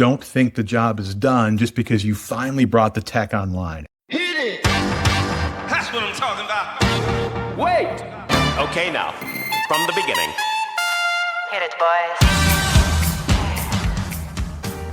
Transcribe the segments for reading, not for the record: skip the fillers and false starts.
don't think the job is done just because you finally brought the tech online. Hit it! That's what I'm talking about. Wait! Okay, now, from the beginning. Hit it, boys.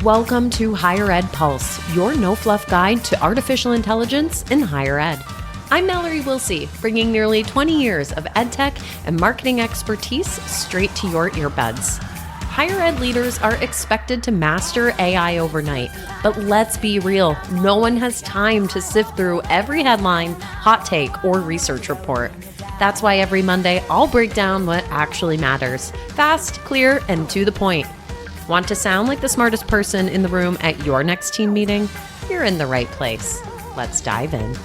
Welcome to Higher Ed Pulse, your no-fluff guide to artificial intelligence in higher ed. I'm Mallory Wilsey, bringing nearly 20 years of edtech and marketing expertise straight to your earbuds. Higher ed leaders are expected to master AI overnight, but let's be real, no one has time to sift through every headline, hot take, or research report. That's why every Monday, I'll break down what actually matters. Fast, clear, and to the point. Want to sound like the smartest person in the room at your next team meeting? You're in the right place. Let's dive in.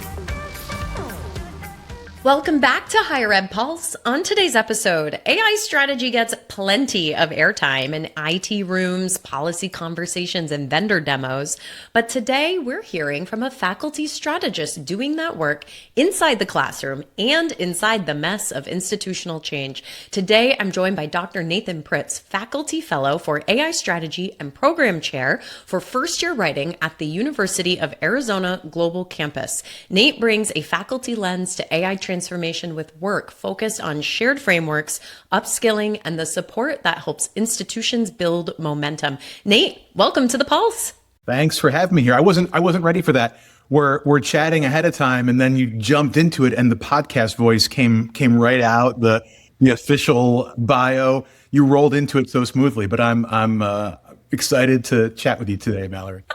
Welcome back to Higher Ed Pulse. On today's episode, AI strategy gets plenty of airtime in IT rooms, policy conversations, and vendor demos. But today we're hearing from a faculty strategist doing that work inside the classroom and inside the mess of institutional change. Today, I'm joined by Dr. Nathan Pritts, faculty fellow for AI strategy and program chair for first-year writing at the University of Arizona Global Campus. Nate brings a faculty lens to AI transformation with work focused on shared frameworks, upskilling, and the support that helps institutions build momentum. Nate, welcome to the Pulse. Thanks for having me here. I wasn't ready for that. We're chatting ahead of time, and then you jumped into it, and the podcast voice came right out. The official bio. You rolled into it so smoothly. But I'm excited to chat with you today, Mallory.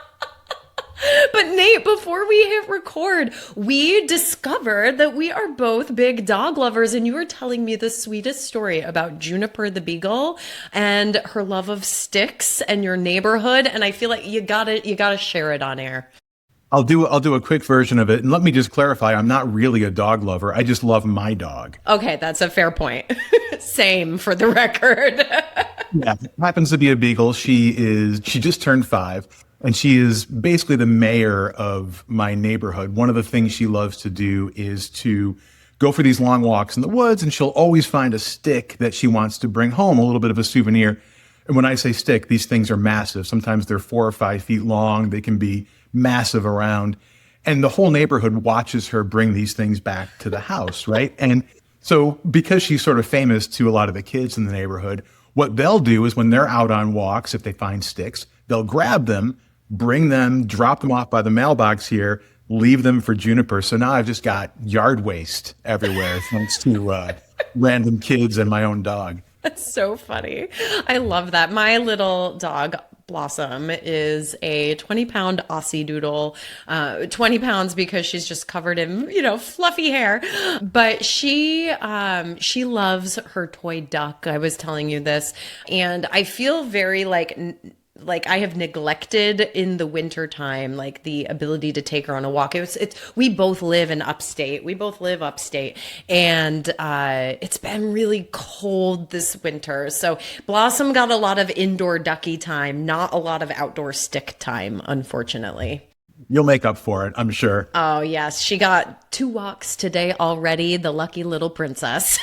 But Nate, before we hit record, we discovered that we are both big dog lovers, and you were telling me the sweetest story about Juniper the Beagle and her love of sticks and your neighborhood, and I feel like you gotta share it on air. I'll do a quick version of it, and let me just clarify: I'm not really a dog lover. I just love my dog. Okay, that's a fair point. Same for the record. Yeah, happens to be a beagle. She just turned 5. And she is basically the mayor of my neighborhood. One of the things she loves to do is to go for these long walks in the woods, and she'll always find a stick that she wants to bring home, a little bit of a souvenir. And when I say stick, these things are massive. Sometimes they're 4 or 5 feet long. They can be massive around. And the whole neighborhood watches her bring these things back to the house, right? And so because she's sort of famous to a lot of the kids in the neighborhood, what they'll do is when they're out on walks, if they find sticks, they'll grab them, bring them, drop them off by the mailbox here, leave them for Juniper. So now I've just got yard waste everywhere thanks to random kids and my own dog. That's so funny. I love that. My little dog, Blossom, is a 20-pound Aussie doodle, 20 pounds because she's just covered in, fluffy hair. But she loves her toy duck. I was telling you this. And I feel very like I have neglected in the winter time, like the ability to take her on a walk. We both live upstate, and it's been really cold this winter. So Blossom got a lot of indoor ducky time, not a lot of outdoor stick time, unfortunately. You'll make up for it, I'm sure. Oh yes. She got 2 walks today already, the lucky little princess.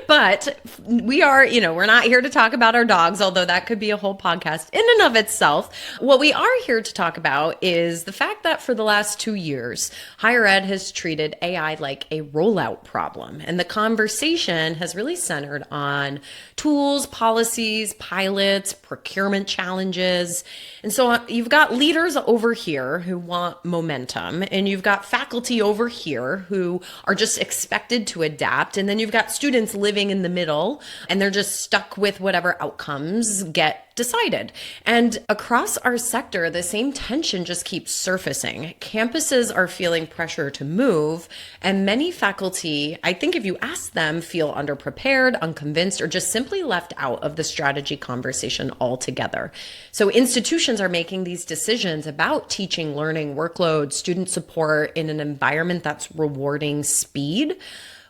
But we are, we're not here to talk about our dogs, although that could be a whole podcast in and of itself. What we are here to talk about is the fact that for the last 2 years, higher ed has treated AI like a rollout problem. And the conversation has really centered on tools, policies, pilots, procurement challenges. And so you've got leaders over here who want momentum, and you've got faculty over here who are just expected to adapt. And then you've got students living in the middle, and they're just stuck with whatever outcomes get decided. And across our sector, the same tension just keeps surfacing. Campuses are feeling pressure to move, and many faculty, I think if you ask them, feel underprepared, unconvinced, or just simply left out of the strategy conversation altogether. So institutions are making these decisions about teaching, learning, workload, student support in an environment that's rewarding speed,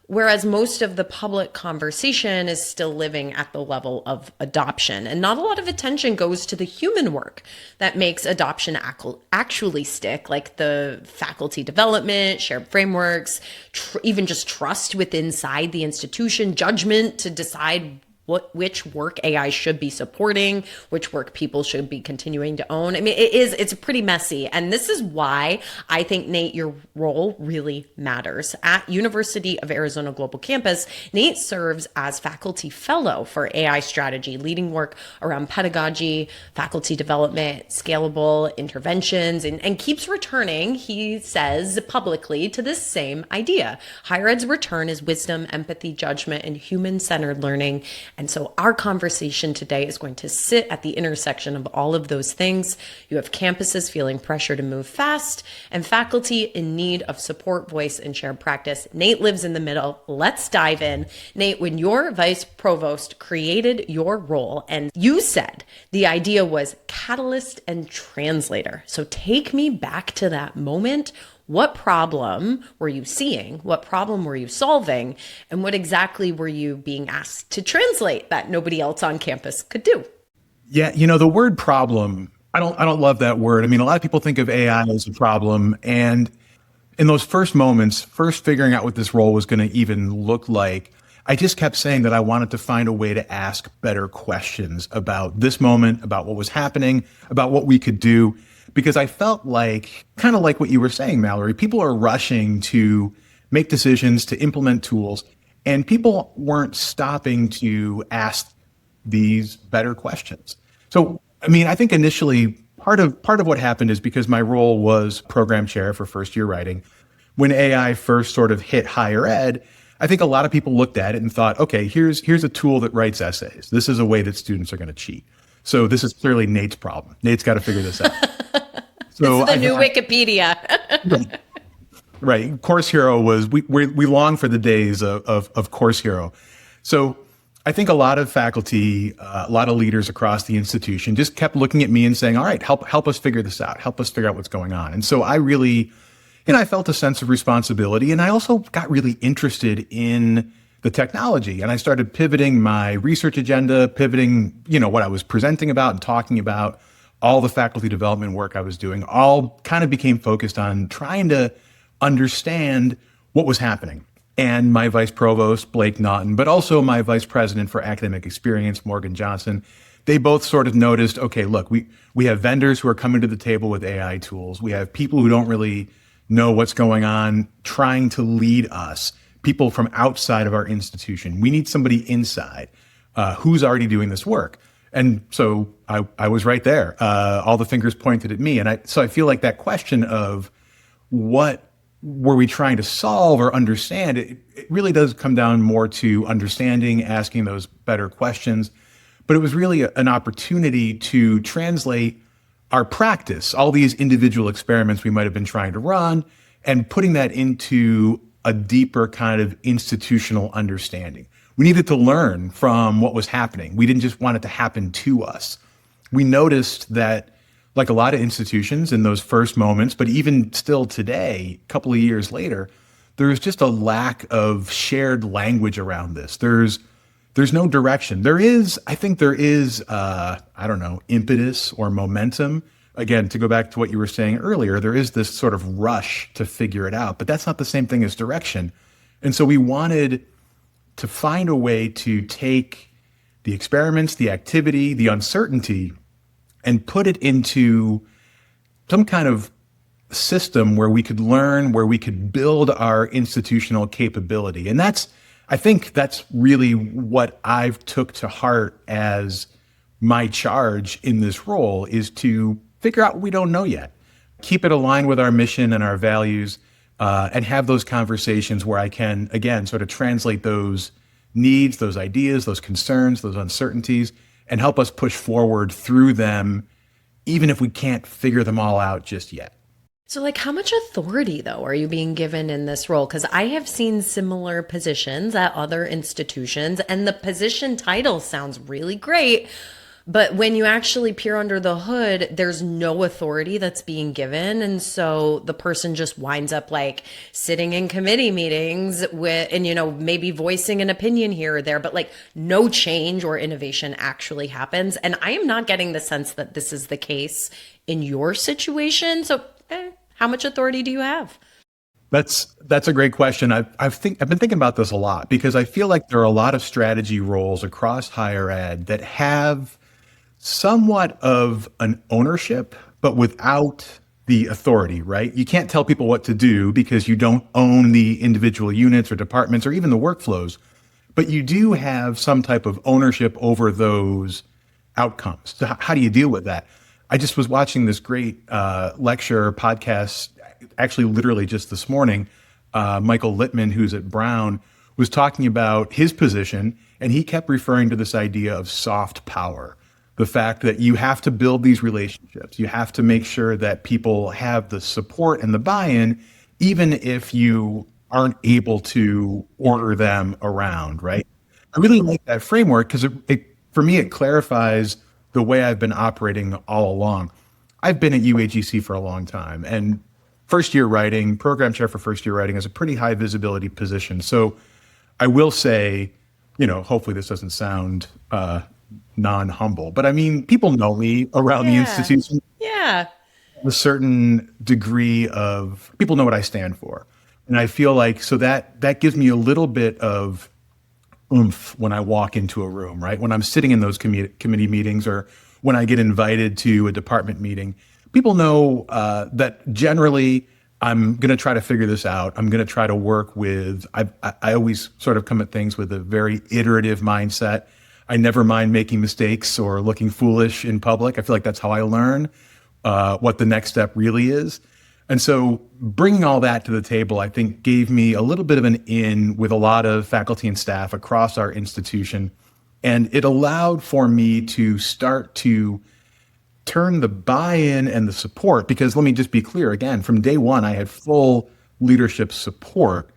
whereas most of the public conversation is still living at the level of adoption. And not a lot of attention goes to the human work that makes adoption actually stick, like the faculty development, shared frameworks, even just trust within inside the institution, judgment to decide which work AI should be supporting, which work people should be continuing to own. I mean, it's pretty messy. And this is why I think, Nate, your role really matters. At University of Arizona Global Campus, Nate serves as faculty fellow for AI strategy, leading work around pedagogy, faculty development, scalable interventions, and keeps returning, he says publicly, to this same idea. Higher ed's return is wisdom, empathy, judgment, and human-centered learning. And so our conversation today is going to sit at the intersection of all of those things. You have campuses feeling pressure to move fast and faculty in need of support, voice, and shared practice. Nate lives in the middle. Let's dive in. Nate, when your vice provost created your role, and you said the idea was catalyst and translator. So take me back to that moment. What problem were you seeing? What problem were you solving? And what exactly were you being asked to translate that nobody else on campus could do? Yeah, the word problem, I don't love that word. I mean, a lot of people think of AI as a problem. And in those first moments, first figuring out what this role was going to even look like, I just kept saying that I wanted to find a way to ask better questions about this moment, about what was happening, about what we could do. Because I felt like, kind of like what you were saying, Mallory, people are rushing to make decisions, to implement tools, and people weren't stopping to ask these better questions. So, I mean, I think initially part of what happened is because my role was program chair for first year writing. When AI first sort of hit higher ed, I think a lot of people looked at it and thought, okay, here's a tool that writes essays. This is a way that students are going to cheat. So this is clearly Nate's problem. Nate's got to figure this out. So it's the new Wikipedia. Right. Course Hero was, we long for the days of Course Hero. So I think a lot of faculty, a lot of leaders across the institution just kept looking at me and saying, all right, help us figure this out. Help us figure out what's going on. And so I really, I felt a sense of responsibility. And I also got really interested in the technology. And I started pivoting my research agenda, pivoting, what I was presenting about and talking about. All the faculty development work I was doing all kind of became focused on trying to understand what was happening. And my vice provost, Blake Naughton, but also my vice president for academic experience, Morgan Johnson, they both sort of noticed, okay, look, we have vendors who are coming to the table with AI tools. We have people who don't really know what's going on, trying to lead us, people from outside of our institution. We need somebody inside who's already doing this work. And so I was right there. All the fingers pointed at me. And so I feel like that question of what were we trying to solve or understand, it really does come down more to understanding, asking those better questions. But it was really an opportunity to translate our practice, all these individual experiments we might have been trying to run, and putting that into a deeper kind of institutional understanding. We needed to learn from what was happening. We didn't just want it to happen to us. We noticed that, like a lot of institutions in those first moments, but even still today, a couple of years later, there's just a lack of shared language around this. There's no direction. I think there is, impetus or momentum. Again, to go back to what you were saying earlier, there is this sort of rush to figure it out, but that's not the same thing as direction. And so we wanted to find a way to take the experiments, the activity, the uncertainty, and put it into some kind of system where we could learn, where we could build our institutional capability. And I think that's really what I've took to heart as my charge in this role, is to figure out what we don't know yet, keep it aligned with our mission and our values, and have those conversations where I can, again, sort of translate those needs, those ideas, those concerns, those uncertainties, and help us push forward through them, even if we can't figure them all out just yet. So, how much authority, though, are you being given in this role? Because I have seen similar positions at other institutions, and the position title sounds really great. But when you actually peer under the hood, there's no authority that's being given. And so the person just winds up sitting in committee meetings and maybe voicing an opinion here or there, but no change or innovation actually happens. And I am not getting the sense that this is the case in your situation. So how much authority do you have? That's a great question. I've been thinking about this a lot because I feel like there are a lot of strategy roles across higher ed that have somewhat of an ownership, but without the authority, right? You can't tell people what to do because you don't own the individual units or departments or even the workflows, but you do have some type of ownership over those outcomes. So how do you deal with that? I just was watching this great lecture podcast, actually literally just this morning. Michael Littman, who's at Brown, was talking about his position, and he kept referring to this idea of soft power. The fact that you have to build these relationships. You have to make sure that people have the support and the buy-in, even if you aren't able to order them around, right? I really like that framework because for me, it clarifies the way I've been operating all along. I've been at UAGC for a long time, and first year writing, program chair for first year writing is a pretty high visibility position. So I will say, hopefully this doesn't sound non-humble, but I mean, people know me around the institution. Yeah. A certain degree of people know what I stand for. And I feel like, so that gives me a little bit of oomph when I walk into a room, right? When I'm sitting in those committee meetings or when I get invited to a department meeting, people know that generally I'm going to try to figure this out. I'm going to try to work with, I always sort of come at things with a very iterative mindset. I never mind making mistakes or looking foolish in public. I feel like that's how I learn what the next step really is. And so bringing all that to the table, I think, gave me a little bit of an in with a lot of faculty and staff across our institution. And it allowed for me to start to turn the buy-in and the support, because let me just be clear again, from day one, I had full leadership support,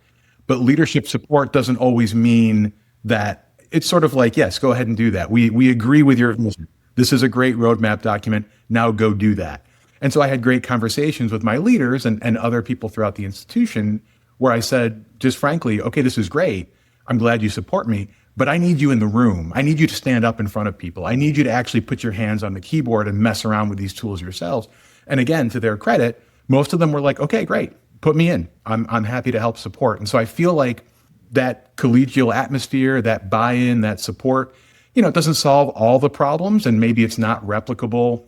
but leadership support doesn't always mean that it's sort of like, yes, go ahead and do that. We agree with your vision. This is a great roadmap document. Now go do that. And so I had great conversations with my leaders and other people throughout the institution where I said, just frankly, okay, this is great. I'm glad you support me, but I need you in the room. I need you to stand up in front of people. I need you to actually put your hands on the keyboard and mess around with these tools yourselves. And again, to their credit, most of them were like, okay, great, put me in. I'm happy to help support. And so I feel like that collegial atmosphere, that buy-in, that support, it doesn't solve all the problems, and maybe it's not replicable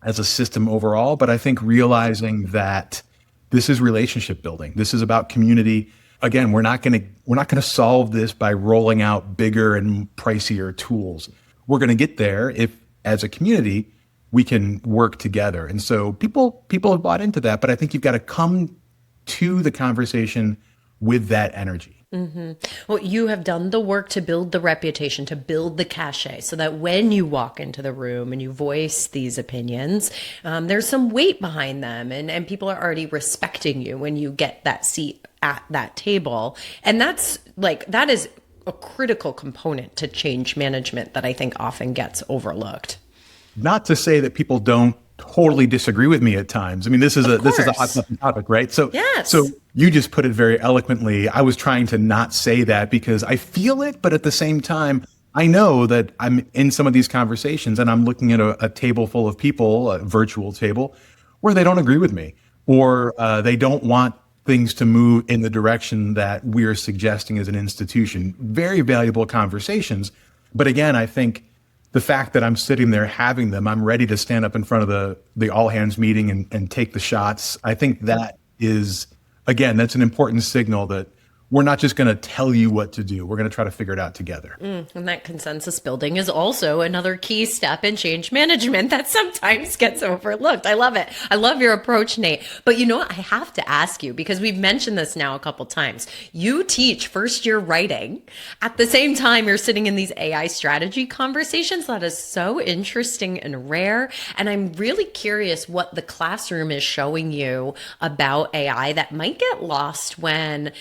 as a system overall, but I think realizing that this is relationship building. This is about community. Again, we're not going to solve this by rolling out bigger and pricier tools. We're going to get there if, as a community, we can work together. And so people have bought into that, but I think you've got to come to the conversation with that energy. Mm-hmm. Well, you have done the work to build the reputation, to build the cachet, so that when you walk into the room and you voice these opinions, there's some weight behind them, and people are already respecting you when you get that seat at that table. And that is a critical component to change management that I think often gets overlooked. Not to say that people don't totally disagree with me at times. I mean, this is a hot button topic, right? So, yes. So you just put it very eloquently. I was trying to not say that because I feel it, but at the same time, I know that I'm in some of these conversations and I'm looking at a table full of people, a virtual table, where they don't agree with me, or they don't want things to move in the direction that we're suggesting as an institution. Very valuable conversations. But again, I think the fact that I'm sitting there having them, I'm ready to stand up in front of the all hands meeting and take the shots. I think that is, again, that's an important signal that we're not just going to tell you what to do. We're going to try to figure it out together. And that consensus building is also another key step in change management that sometimes gets overlooked. I love it. I love your approach, Nate. But you know what? I have to ask you, because we've mentioned this now a couple times. You teach first year writing. At the same time, you're sitting in these AI strategy conversations. That is so interesting and rare. And I'm really curious what the classroom is showing you about AI that might get lost when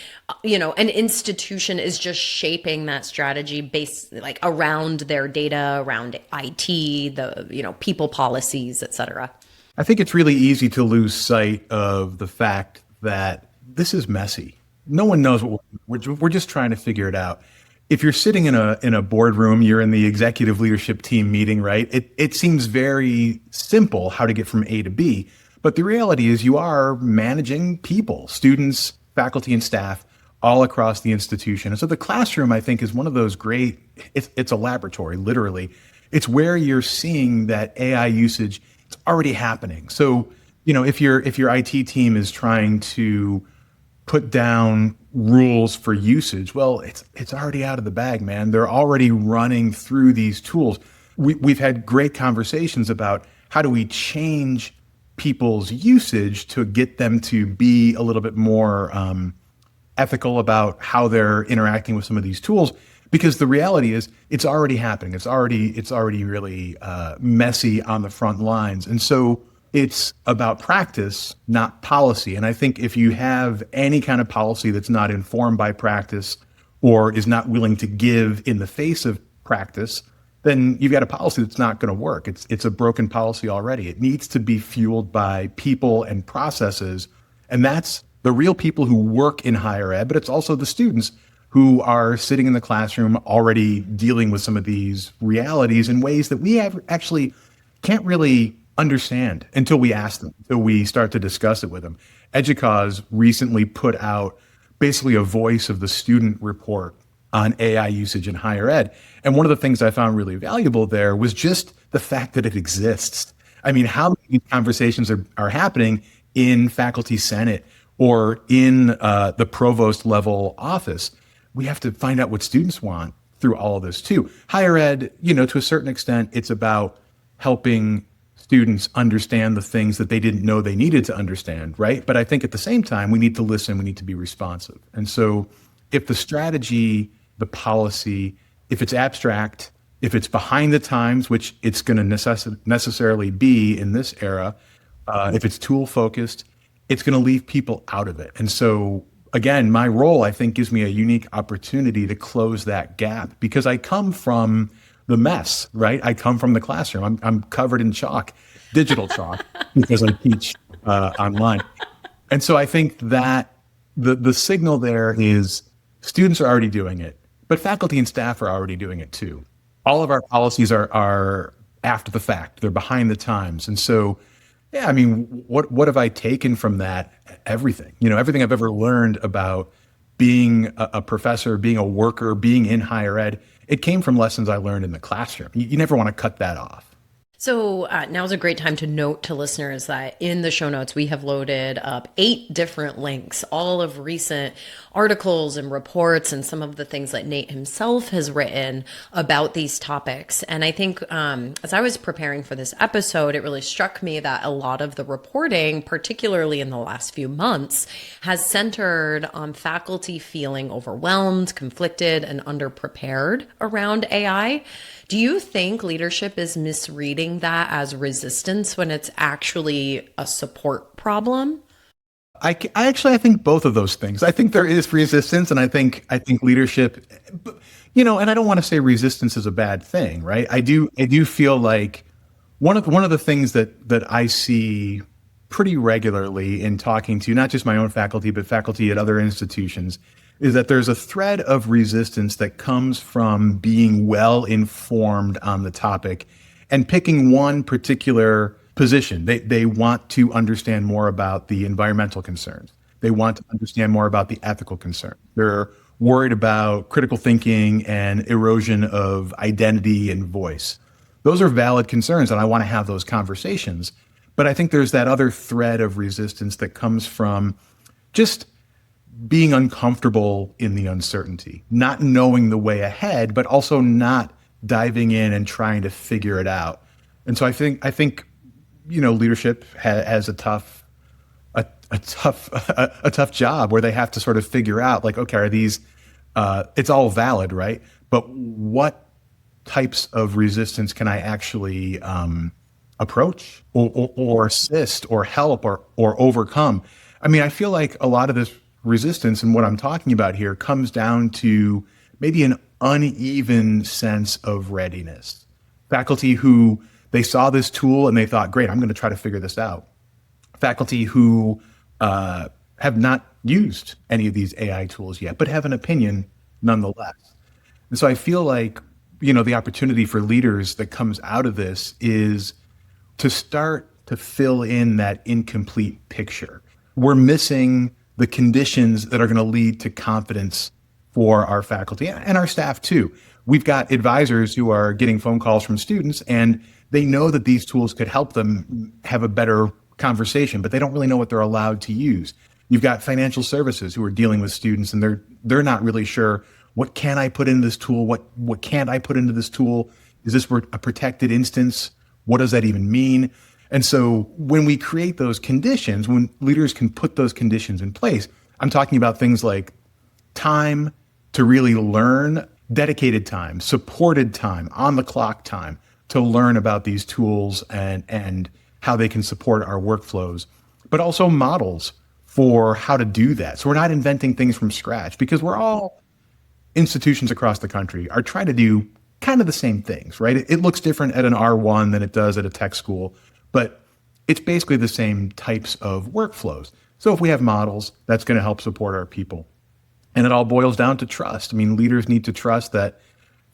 an institution is just shaping that strategy based around their data, around IT, the people policies, et cetera. I think it's really easy to lose sight of the fact that this is messy. No one knows what we're just trying to figure it out. If you're sitting in a boardroom, you're in the executive leadership team meeting, right? It seems very simple how to get from A to B, but the reality is you are managing people, students, faculty and staff all across the institution. And so the classroom, I think, is one of those great, it's a laboratory, literally. It's where you're seeing that AI usage, it's already happening. So, if your IT team is trying to put down rules for usage, well, it's already out of the bag, man. They're already running through these tools. We've had great conversations about how do we change people's usage to get them to be a little bit more ethical about how they're interacting with some of these tools, because the reality is it's already happening. It's already really messy on the front lines. And so it's about practice, not policy. And I think if you have any kind of policy that's not informed by practice or is not willing to give in the face of practice, then you've got a policy that's not going to work. It's a broken policy already. It needs to be fueled by people and processes. And that's the real people who work in higher ed, but it's also the students who are sitting in the classroom already dealing with some of these realities in ways that we actually can't really understand until we ask them, until we start to discuss it with them. EDUCAUSE recently put out basically a voice of the student report on AI usage in higher ed. And one of the things I found really valuable there was just the fact that it exists. I mean, how many conversations are happening in faculty senate or in the provost level office? We have to find out what students want through all of this too. Higher ed, to a certain extent, it's about helping students understand the things that they didn't know they needed to understand, right? But I think at the same time, we need to listen, we need to be responsive. And so if the strategy, the policy, if it's abstract, if it's behind the times, which it's going to necessarily be in this era, if it's tool focused, it's going to leave people out of it. And so again, my role, I think, gives me a unique opportunity to close that gap because I come from the mess, right? I come from the classroom. I'm covered in chalk, digital chalk, because I teach online. And so I think that the signal there is students are already doing it, but faculty and staff are already doing it too. All of our policies are after the fact. They're behind the times. And so, yeah, I mean, what have I taken from that? Everything. Everything I've ever learned about being a professor, being a worker, being in higher ed, it came from lessons I learned in the classroom. You never want to cut that off. So now's a great time to note to listeners that in the show notes, we have loaded up 8 different links, all of recent articles and reports and some of the things that Nate himself has written about these topics. And I think as I was preparing for this episode, it really struck me that a lot of the reporting, particularly in the last few months, has centered on faculty feeling overwhelmed, conflicted, and underprepared around AI. Do you think leadership is misreading that as resistance when it's actually a support problem? I think both of those things. I think there is resistance, and I think leadership, and I don't want to say resistance is a bad thing, right? I do feel like one of the things that I see pretty regularly in talking to not just my own faculty, but faculty at other institutions, is that there's a thread of resistance that comes from being well informed on the topic and picking one particular position. They want to understand more about the environmental concerns. They want to understand more about the ethical concerns. They're worried about critical thinking and erosion of identity and voice. Those are valid concerns, and I want to have those conversations. But I think there's that other thread of resistance that comes from just being uncomfortable in the uncertainty, not knowing the way ahead, but also not diving in and trying to figure it out. And so I think leadership has a tough job where they have to sort of figure out, like, okay, are these? It's all valid, right? But what types of resistance can I actually approach or assist or help or overcome? I mean, I feel like a lot of this resistance and what I'm talking about here comes down to maybe an uneven sense of readiness. Faculty who they saw this tool and they thought, great, I'm going to try to figure this out. Faculty who have not used any of these AI tools yet, but have an opinion nonetheless. And so I feel like, the opportunity for leaders that comes out of this is to start to fill in that incomplete picture. We're missing the conditions that are going to lead to confidence for our faculty and our staff too. We've got advisors who are getting phone calls from students, and they know that these tools could help them have a better conversation, but they don't really know what they're allowed to use. You've got financial services who are dealing with students, and they're not really sure, what can I put into this tool? What can't I put into this tool? Is this a protected instance? What does that even mean? And so when we create those conditions, when leaders can put those conditions in place, I'm talking about things like time to really learn, dedicated time, supported time, on the clock time to learn about these tools and how they can support our workflows, but also models for how to do that. So we're not inventing things from scratch, because we're all institutions across the country are trying to do kind of the same things, right? It looks different at an R1 than it does at a tech school, but it's basically the same types of workflows. So if we have models, that's going to help support our people. And it all boils down to trust. I mean, leaders need to trust that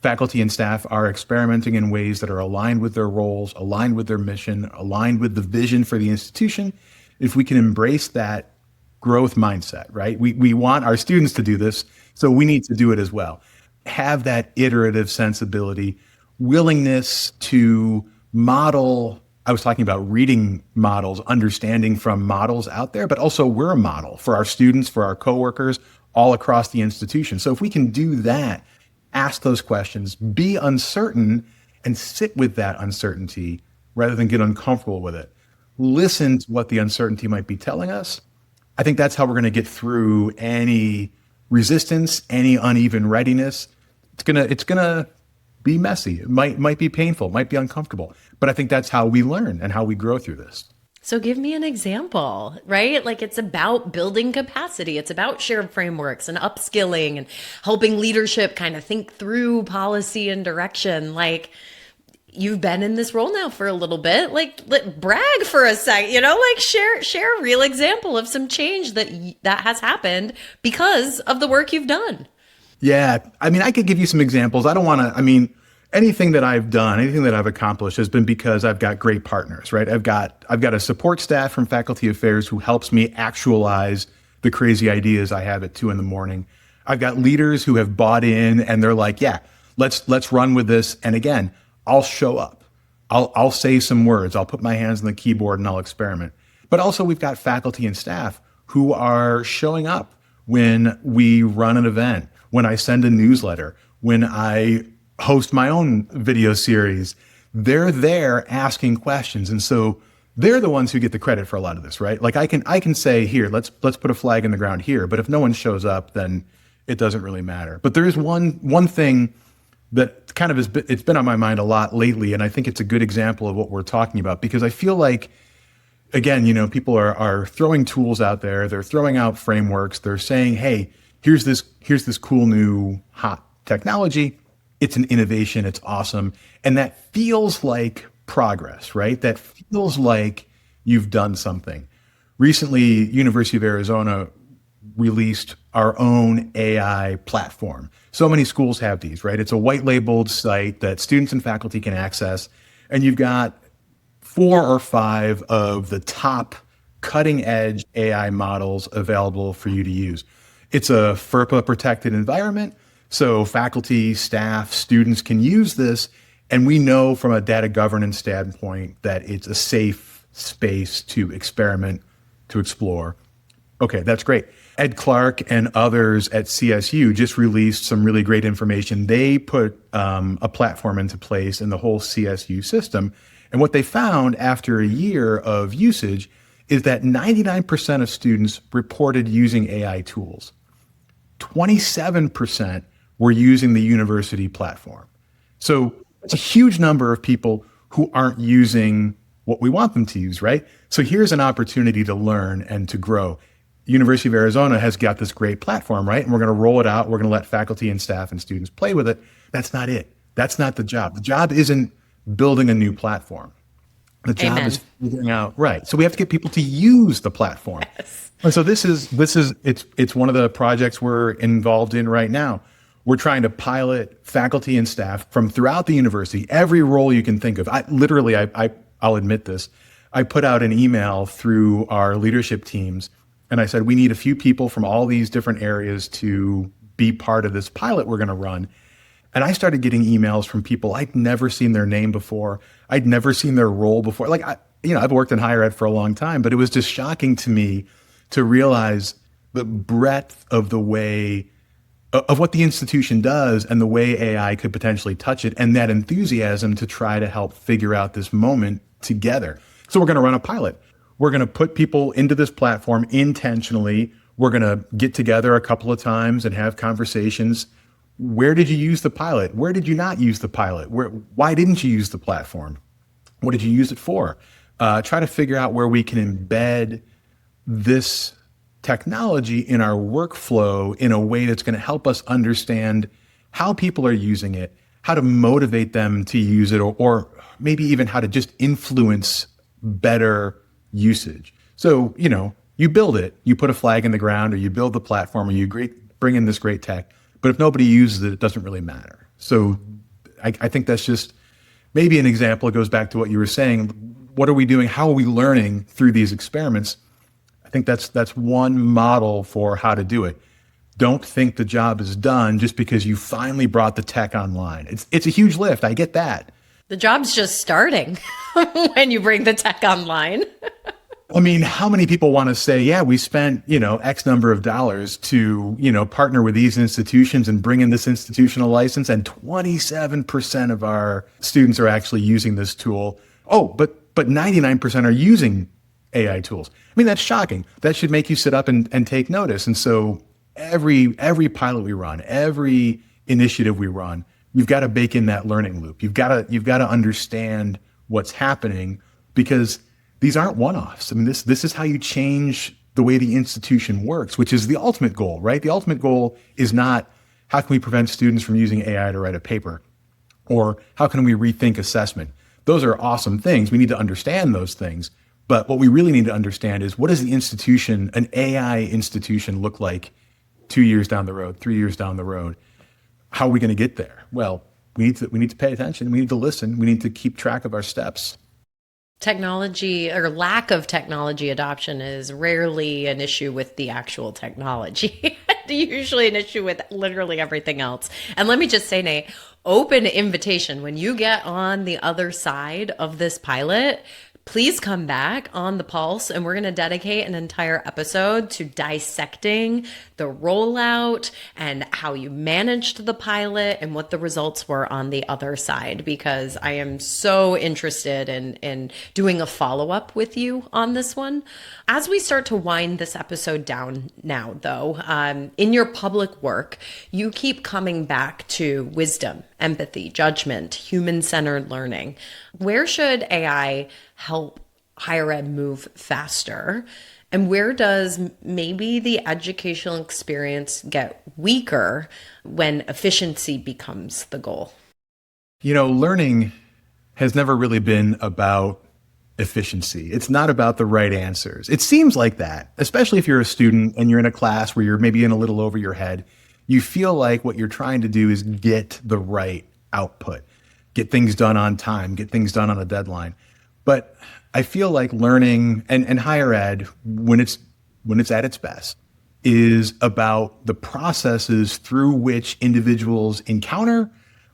faculty and staff are experimenting in ways that are aligned with their roles, aligned with their mission, aligned with the vision for the institution. If we can embrace that growth mindset, right? We want our students to do this, so we need to do it as well. Have that iterative sensibility, willingness to model. I was talking about reading models, understanding from models out there, but also we're a model for our students, for our coworkers, all across the institution. So if we can do that, ask those questions, be uncertain, and sit with that uncertainty rather than get uncomfortable with it. Listen to what the uncertainty might be telling us. I think that's how we're going to get through any resistance, any uneven readiness. It's gonna be messy. It might be painful, it might be uncomfortable, but I think that's how we learn and how we grow through this. So give me an example, right? Like, it's about building capacity. It's about shared frameworks and upskilling and helping leadership kind of think through policy and direction. Like, you've been in this role now for a little bit. Like, brag for a second, share a real example of some change that has happened because of the work you've done. Yeah, I mean, I could give you some examples. I don't want to, anything that I've done, anything that I've accomplished has been because I've got great partners, right? I've got a support staff from Faculty Affairs who helps me actualize the crazy ideas I have at 2 a.m. I've got leaders who have bought in and they're like, yeah, let's run with this. And again, I'll show up. I'll say some words. I'll put my hands on the keyboard and I'll experiment. But also we've got faculty and staff who are showing up when we run an event, when I send a newsletter, when I host my own video series. They're there asking questions. And so they're the ones who get the credit for a lot of this, right? Like I can say, here, let's put a flag in the ground here. But if no one shows up, then it doesn't really matter. But there is one thing that kind of it's been on my mind a lot lately. And I think it's a good example of what we're talking about, because I feel like, again, people are throwing tools out there. They're throwing out frameworks. They're saying, hey, here's this cool new hot technology. It's an innovation. It's awesome. And that feels like progress, right? That feels like you've done something. Recently, University of Arizona released our own AI platform. So many schools have these, right? It's a white labeled site that students and faculty can access. And you've got 4 or 5 of the top cutting edge AI models available for you to use. It's a FERPA protected environment. So faculty, staff, students can use this. And we know from a data governance standpoint that it's a safe space to experiment, to explore. Okay, that's great. Ed Clark and others at CSU just released some really great information. They put a platform into place in the whole CSU system. And what they found after a year of usage is that 99% of students reported using AI tools. 27% were using the university platform. So it's a huge number of people who aren't using what we want them to use, right? So here's an opportunity to learn and to grow. University of Arizona has got this great platform, right? And we're going to roll it out. We're going to let faculty and staff and students play with it. That's not it. That's not the job. The job isn't building a new platform. The job Amen. is figuring out, right. So we have to get people to use the platform. Yes. And so it's one of the projects we're involved in right now. We're trying to pilot faculty and staff from throughout the university, every role you can think of. I'll admit this. I put out an email through our leadership teams And I said, we need a few people from all these different areas to be part of this pilot we're going to run. And I started getting emails from people I'd never seen their name before. I'd never seen their role before. Like, I've worked in higher ed for a long time, but it was just shocking to me to realize the breadth of the way of what the institution does and the way AI could potentially touch it, and that enthusiasm to try to help figure out this moment together. So we're going to run a pilot. We're going to put people into this platform intentionally. We're going to get together a couple of times and have conversations. Where did you use the pilot? Where did you not use the pilot? Why didn't you use the platform? What did you use it for? Try to figure out where we can embed this technology in our workflow in a way that's going to help us understand how people are using it, how to motivate them to use it, or maybe even how to just influence better usage. So, you build it, you put a flag in the ground, or you build the platform, or you bring in this great tech. But if nobody uses it, it doesn't really matter. So I think that's just maybe an example. It goes back to what you were saying. What are we doing? How are we learning through these experiments? I think that's one model for how to do it. Don't think the job is done just because you finally brought the tech online. It's a huge lift. I get that. The job's just starting when you bring the tech online. I mean, how many people want to say, yeah, we spent, X number of dollars to, partner with these institutions and bring in this institutional license, and 27% of our students are actually using this tool. Oh, but 99% are using AI tools. I mean, that's shocking. That should make you sit up and take notice. And so every pilot we run, every initiative we run, you've got to bake in that learning loop. You've got to understand what's happening, because these aren't one-offs. I mean, this is how you change the way the institution works, which is the ultimate goal, right? The ultimate goal is not how can we prevent students from using AI to write a paper, or how can we rethink assessment. Those are awesome things. We need to understand those things. But what we really need to understand is, what does the institution, an AI institution, look like 2 years down the road, 3 years down the road? How are we going to get there? Well, we need to pay attention. We need to listen. We need to keep track of our steps. Technology, or lack of technology adoption, is rarely an issue with the actual technology. Usually an issue with literally everything else. And let me just say, Nate, open invitation. When you get on the other side of this pilot, please come back on The Pulse, and we're going to dedicate an entire episode to dissecting the rollout and how you managed the pilot and what the results were on the other side, because I am so interested in doing a follow-up with you on this one. As we start to wind this episode down now, though, in your public work, you keep coming back to wisdom, empathy, judgment, human-centered learning. Where should AI help higher ed move faster? And where does maybe the educational experience get weaker when efficiency becomes the goal? Learning has never really been about efficiency. It's not about the right answers. It seems like that, especially if you're a student and you're in a class where you're maybe in a little over your head. You feel like what you're trying to do is get the right output, get things done on time, get things done on a deadline. But I feel like learning and higher ed, when it's at its best, is about the processes through which individuals encounter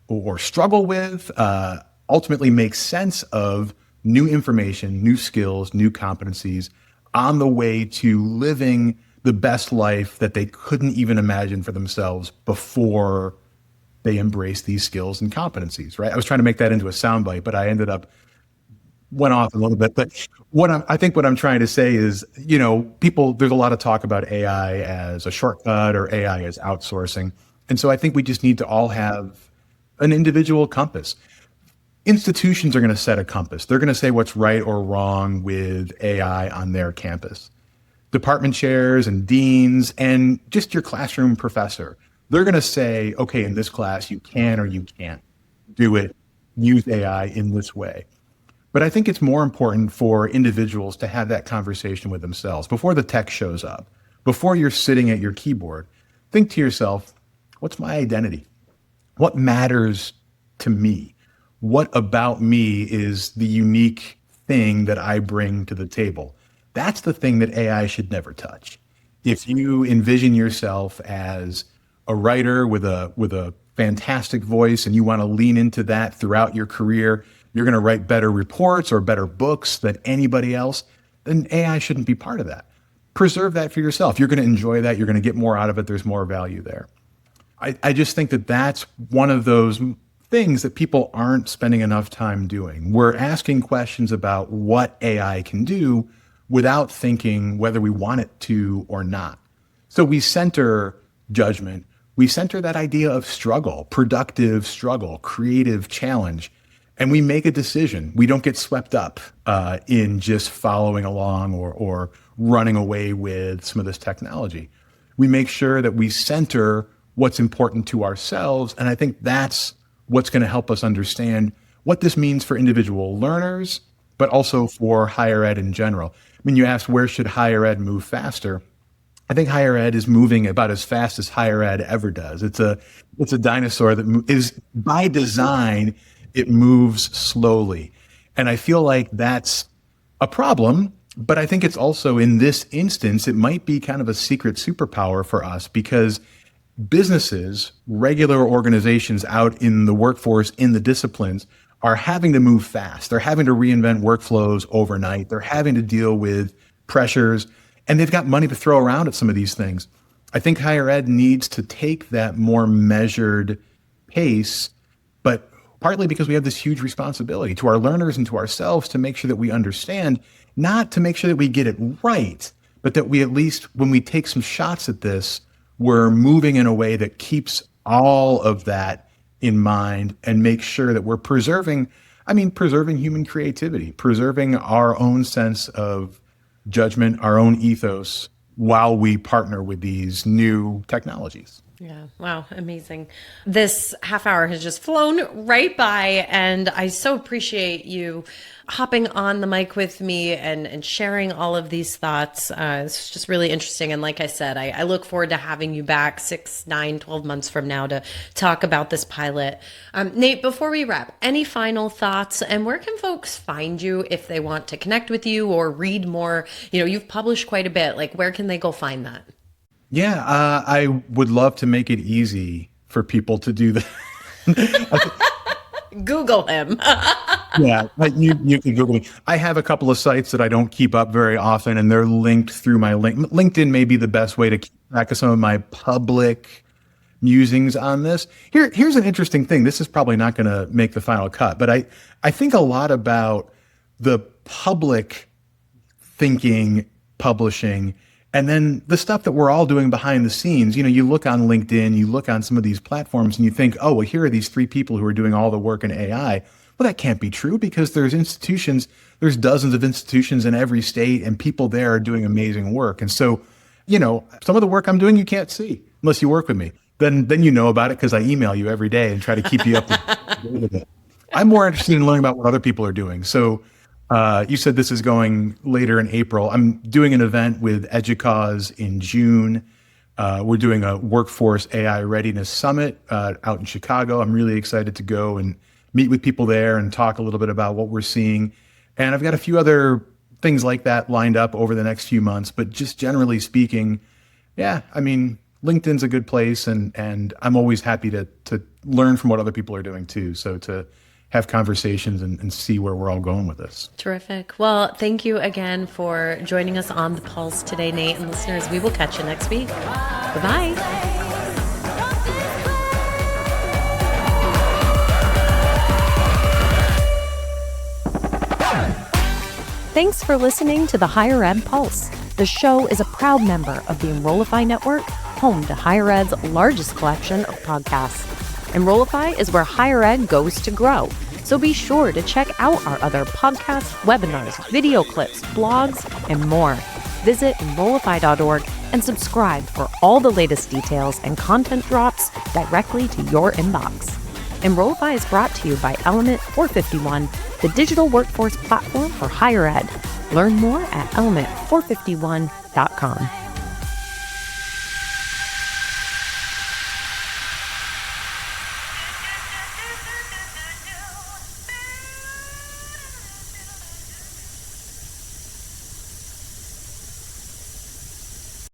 or struggle with, ultimately make sense of new information, new skills, new competencies on the way to living the best life that they couldn't even imagine for themselves before they embrace these skills and competencies, right? I was trying to make that into a soundbite, but I went off a little bit. But I think what I'm trying to say is, there's a lot of talk about AI as a shortcut or AI as outsourcing. And so I think we just need to all have an individual compass. Institutions are going to set a compass. They're going to say what's right or wrong with AI on their campus. Department chairs and deans and just your classroom professor, they're going to say, okay, in this class, you can or you can't do it, use AI in this way. But I think it's more important for individuals to have that conversation with themselves before the tech shows up, before you're sitting at your keyboard. Think to yourself, what's my identity? What matters to me? What about me is the unique thing that I bring to the table? That's the thing that AI should never touch. If you envision yourself as a writer with a fantastic voice and you want to lean into that throughout your career, you're going to write better reports or better books than anybody else, then AI shouldn't be part of that. Preserve that for yourself. You're going to enjoy that. You're going to get more out of it. There's more value there. I just think that that's one of those things that people aren't spending enough time doing. We're asking questions about what AI can do without thinking whether we want it to or not. So we center judgment. We center that idea of struggle, productive struggle, creative challenge, and we make a decision. We don't get swept up in just following along or running away with some of this technology. We make sure that we center what's important to ourselves. And I think that's what's going to help us understand what this means for individual learners, but also for higher ed in general. I mean, you asked, where should higher ed move faster? I think higher ed is moving about as fast as higher ed ever does. It's a dinosaur that is by design, it moves slowly. And I feel like that's a problem, but I think it's also, in this instance, it might be kind of a secret superpower for us, because businesses, regular organizations out in the workforce, in the disciplines, are having to move fast. They're having to reinvent workflows overnight. They're having to deal with pressures, and they've got money to throw around at some of these things. I think higher ed needs to take that more measured pace, but partly because we have this huge responsibility to our learners and to ourselves to make sure that we understand, not to make sure that we get it right, but that we, at least when we take some shots at this, we're moving in a way that keeps all of that in mind and make sure that we're preserving human creativity, preserving our own sense of judgment, our own ethos, while we partner with these new technologies. Yeah. Wow. Amazing. This half hour has just flown right by, and I so appreciate you hopping on the mic with me and sharing all of these thoughts. It's just really interesting. And like I said, I look forward to having you back 6, 9, 12 months from now to talk about this pilot. Nate, before we wrap, any final thoughts, and where can folks find you if they want to connect with you or read more? You know, you've published quite a bit. Like, where can they go find that? Yeah, I would love to make it easy for people to do that. Google him. Yeah, you can Google me. I have a couple of sites that I don't keep up very often, and they're linked through my link. LinkedIn may be the best way to keep track of some of my public musings on this. Here's an interesting thing. This is probably not going to make the final cut, but I think a lot about the public thinking, publishing, and then the stuff that we're all doing behind the scenes. You know, you look on LinkedIn, you look on some of these platforms, and you think, oh, well, here are these 3 people who are doing all the work in AI. Well, that can't be true, because there's dozens of institutions in every state, and people there are doing amazing work. And so, you know, some of the work I'm doing, you can't see unless you work with me. Then you know about it, because I email you every day and try to keep you up to date with it. I'm more interested in learning about what other people are doing. So you said this is going later in April. I'm doing an event with EDUCAUSE in June. We're doing a workforce AI readiness summit out in Chicago. I'm really excited to go and meet with people there and talk a little bit about what we're seeing. And I've got a few other things like that lined up over the next few months. But just generally speaking, yeah, I mean, LinkedIn's a good place, and I'm always happy to learn from what other people are doing too. So to have conversations and see where we're all going with this. Terrific. Well, thank you again for joining us on The Pulse today, Nate. And listeners, we will catch you next week. Bye-bye. Thanks for listening to the Higher Ed Pulse. The show is a proud member of the Enrollify Network, home to Higher Ed's largest collection of podcasts. Enrollify is where higher ed goes to grow. So be sure to check out our other podcasts, webinars, video clips, blogs, and more. Visit enrollify.org and subscribe for all the latest details and content drops directly to your inbox. Enrollify is brought to you by Element 451, the digital workforce platform for higher ed. Learn more at element451.com.